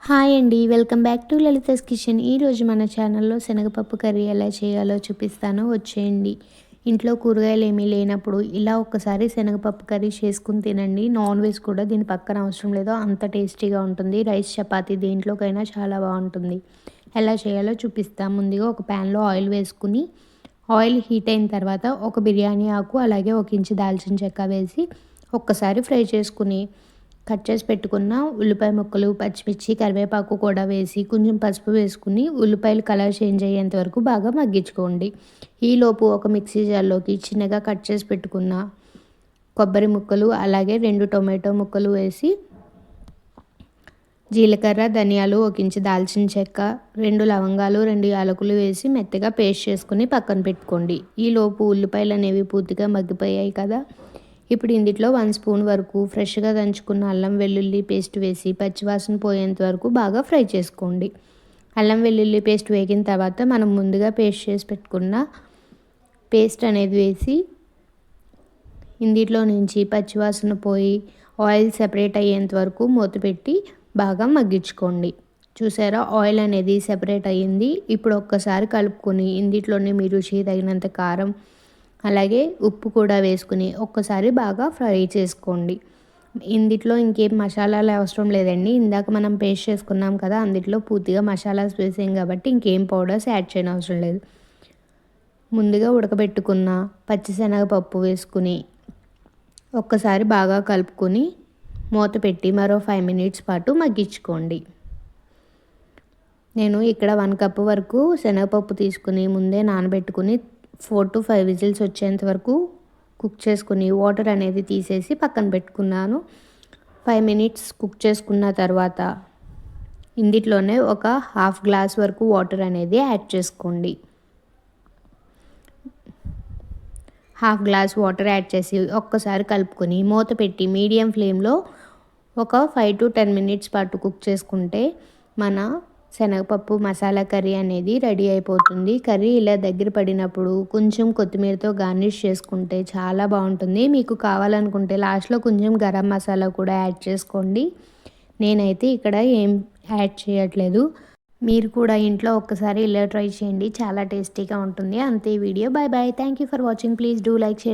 Hi అండి, welcome back to Lalitha's kitchen. ఈరోజు మన ఛానల్లో శనగపప్పు కర్రీ ఎలా చేయాలో చూపిస్తాను, వచ్చేయండి. ఇంట్లో కూరగాయలు ఏమీ లేనప్పుడు ఇలా ఒక్కసారి శనగపప్పు కర్రీ చేసుకుని తినండి. నాన్ వెజ్ కూడా దీని పక్కన అవసరం లేదు, అంత టేస్టీగా ఉంటుంది. రైస్ చపాతీ దేంట్లోకైనా చాలా బాగుంటుంది. ఎలా చేయాలో చూపిస్తాను. ముందుగా ఒక ప్యాన్లో ఆయిల్ వేసుకుని ఆయిల్ హీట్ అయిన తర్వాత ఒక బిర్యానీ ఆకు అలాగే ఒక ఇంచు దాల్చిన చెక్క వేసి ఒక్కసారి ఫ్రై చేసుకుని కట్ చేసి పెట్టుకున్న ఉల్లిపాయ ముక్కలు, పచ్చిమిర్చి, కరివేపాకు కూడా వేసి కొంచెం పసుపు వేసుకుని ఉల్లిపాయలు కలర్ చేంజ్ అయ్యేంత వరకు బాగా మగ్గించుకోండి. ఈలోపు ఒక మిక్సీ జార్లోకి చిన్నగా కట్ చేసి పెట్టుకున్న కొబ్బరి ముక్కలు అలాగే 2 టొమాటో ముక్కలు వేసి జీలకర్ర, ధనియాలు, ఒక ఇంచు దాల్చిన చెక్క, 2 లవంగాలు, 2 యాలకులు వేసి మెత్తగా పేస్ట్ చేసుకుని పక్కన పెట్టుకోండి. ఈలోపు ఉల్లిపాయలు అనేవి పూర్తిగా మగ్గిపోయాయి కదా. ఇప్పుడు ఇందులో 1 స్పూన్ వరకు ఫ్రెష్గా దంచుకున్న అల్లం వెల్లుల్లి పేస్ట్ వేసి పచ్చివాసన పోయేంత వరకు బాగా ఫ్రై చేసుకోండి. అల్లం వెల్లుల్లి పేస్ట్ వేగిన తర్వాత మనం ముందుగా పేస్ట్ చేసి పెట్టుకున్న పేస్ట్ అనేది వేసి ఇందులో నుంచి పచ్చివాసన పోయి ఆయిల్ సెపరేట్ అయ్యేంత వరకు మూత పెట్టి బాగా మగ్గించుకోండి. చూసారా, ఆయిల్ అనేది సెపరేట్ అయ్యింది. ఇప్పుడు ఒక్కసారి కలుపుకొని ఇందులోనే మీ రుచికి తగినంత కారం అలాగే ఉప్పు కూడా వేసుకుని ఒక్కసారి బాగా ఫ్రై చేసుకోండి. ఇందులో ఇంకేం మసాలాలు అవసరం లేదండి. ఇందాక మనం పేస్ట్ చేసుకున్నాం కదా, అందులో పూర్తిగా మసాలాస్ వేసాం కాబట్టి ఇంకేం పౌడర్స్ యాడ్ చేయనవసరం లేదు. ముందుగా ఉడకబెట్టుకున్న పచ్చిశనగపప్పు వేసుకుని ఒక్కసారి బాగా కలుపుకొని మూత పెట్టి మరో 5 మినిట్స్ పాటు మగ్గించుకోండి. నేను ఇక్కడ 1 కప్పు వరకు శనగపప్పు తీసుకుని ముందే నానబెట్టుకుని 4 to 5 విజిల్స్ వచ్చేంత వరకు కుక్ చేసుకుని వాటర్ అనేది తీసేసి పక్కన పెట్టుకున్నాను. 5 మినిట్స్ కుక్ చేసుకున్న తర్వాత ఇందులోనే ఒక హాఫ్ గ్లాస్ వరకు వాటర్ అనేది యాడ్ చేసుకోండి. హాఫ్ గ్లాస్ వాటర్ యాడ్ చేసి ఒక్కసారి కలుపుకొని మూత పెట్టి మీడియం ఫ్లేమ్లో ఒక 5 to 10 మినిట్స్ పాటు కుక్ చేసుకుంటే మన శనగపప్పు మసాలా కర్రీ అనేది రెడీ అయిపోతుంది. కర్రీ ఇలా దగ్గర పడినప్పుడు కొంచెం కొత్తిమీరతో గార్నిష్ చేసుకుంటే చాలా బాగుంటుంది. మీకు కావాలనుకుంటే లాస్ట్లో కొంచెం గరం మసాలా కూడా యాడ్ చేసుకోండి. నేనైతే ఇక్కడ ఏం యాడ్ చేయట్లేదు. మీరు కూడా ఇంట్లో ఒక్కసారి ఇలా ట్రై చేయండి, చాలా టేస్టీగా ఉంటుంది. అంతే video. Bye bye. Thank you for watching. Please do like, share.